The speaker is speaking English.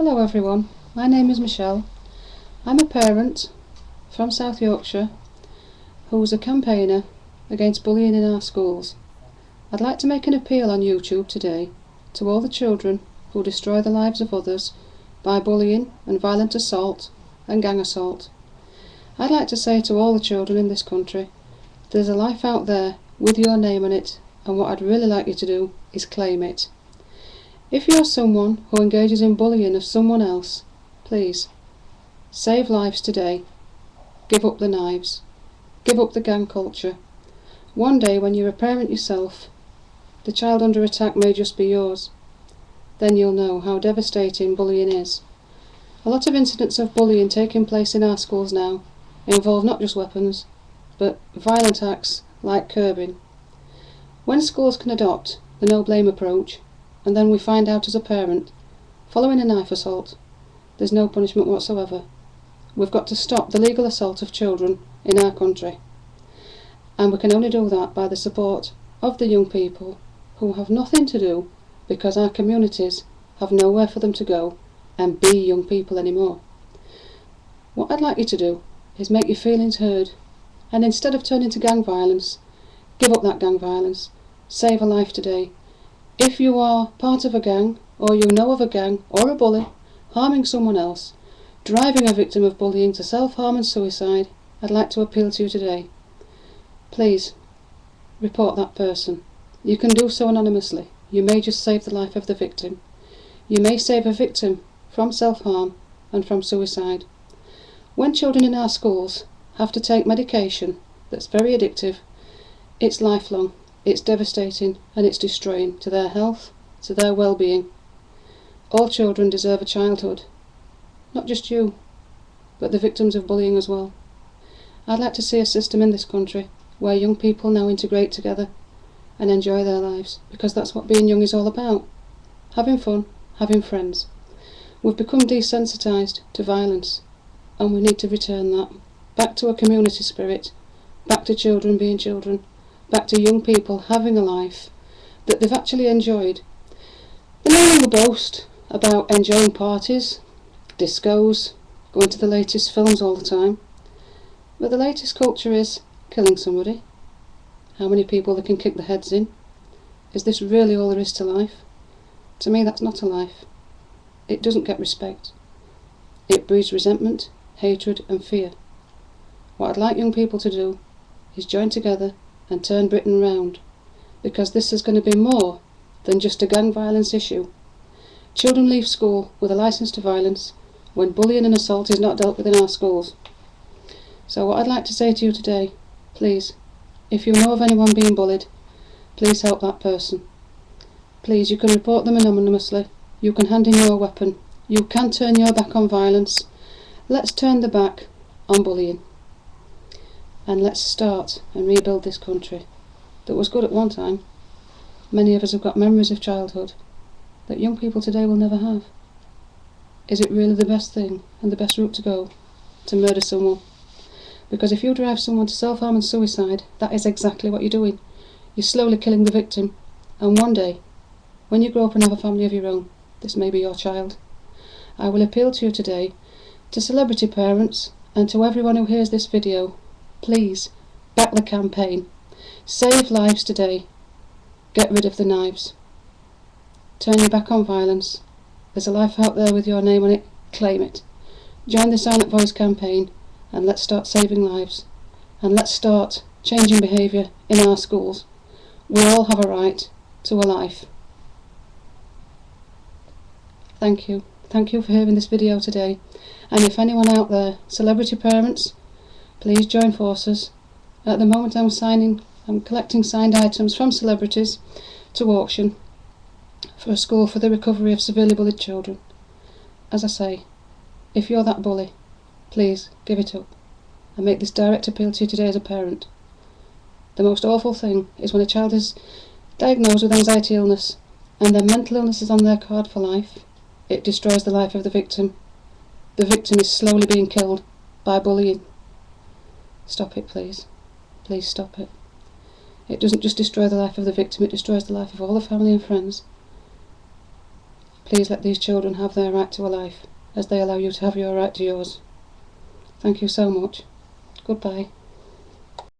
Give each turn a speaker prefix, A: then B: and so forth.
A: Hello everyone, my name is Michelle. I'm a parent from South Yorkshire who's a campaigner against bullying in our schools. I'd like to make an appeal on YouTube today to all the children who destroy the lives of others by bullying and violent assault and gang assault. I'd like to say to all the children in this country, there's a life out there with your name on it, and what I'd really like you to do is claim it. If you're someone who engages in bullying of someone else, please, save lives today. Give up the knives. Give up the gang culture. One day when you're a parent yourself, the child under attack may just be yours. Then you'll know how devastating bullying is. A lot of incidents of bullying taking place in our schools now involve not just weapons, but violent acts like curbing. When schools can adopt the no blame approach, and then we find out as a parent, following a knife assault, there's no punishment whatsoever. We've got to stop the legal assault of children in our country. And we can only do that by the support of the young people who have nothing to do because our communities have nowhere for them to go and be young people anymore. What I'd like you to do is make your feelings heard, and instead of turning to gang violence, give up that gang violence. Save a life today. If you are part of a gang, or you know of a gang or a bully harming someone else, driving a victim of bullying to self-harm and suicide, I'd like to appeal to you today. Please, report that person. You can do so anonymously. You may just save the life of the victim. You may save a victim from self-harm and from suicide. When children in our schools have to take medication that's very addictive, it's lifelong. It's devastating and it's destroying to their health, to their well-being. All children deserve a childhood. Not just you, but the victims of bullying as well. I'd like to see a system in this country where young people now integrate together and enjoy their lives, because that's what being young is all about. Having fun, having friends. We've become desensitised to violence, and we need to return that. Back to a community spirit, back to children being children, back to young people having a life that they've actually enjoyed. They no longer boast about enjoying parties, discos, going to the latest films all the time. But the latest culture is killing somebody. How many people they can kick the heads in? Is this really all there is to life? To me, that's not a life. It doesn't get respect. It breeds resentment, hatred and fear. What I'd like young people to do is join together and turn Britain round, because this is going to be more than just a gang violence issue. Children leave school with a licence to violence when bullying and assault is not dealt with in our schools. So what I'd like to say to you today, please, if you know of anyone being bullied, please help that person. Please, you can report them anonymously, you can hand in your weapon, you can turn your back on violence. Let's turn the back on bullying. And let's start and rebuild this country that was good at one time. Many of us have got memories of childhood that young people today will never have. Is it really the best thing and the best route to go to murder someone? Because if you drive someone to self-harm and suicide, that is exactly what you're doing. You're slowly killing the victim, and one day, when you grow up and have a family of your own, this may be your child. I will appeal to you today, to celebrity parents and to everyone who hears this video. Please, back the campaign. Save lives today. Get rid of the knives. Turn your back on violence. There's a life out there with your name on it. Claim it. Join the Silent Voice campaign, and let's start saving lives. And let's start changing behaviour in our schools. We all have a right to a life. Thank you. Thank you for hearing this video today. And if anyone out there, celebrity parents, please join forces. At the moment I'm collecting signed items from celebrities to auction for a school for the recovery of severely bullied children. As I say, if you're that bully, please give it up. I make this direct appeal to you today as a parent. The most awful thing is when a child is diagnosed with anxiety illness and their mental illness is on their card for life. It destroys the life of the victim. The victim is slowly being killed by bullying. Stop it, please. Please stop it. It doesn't just destroy the life of the victim, it destroys the life of all the family and friends. please let these children have their right to a life, as they allow you to have your right to yours. Thank you so much. Goodbye.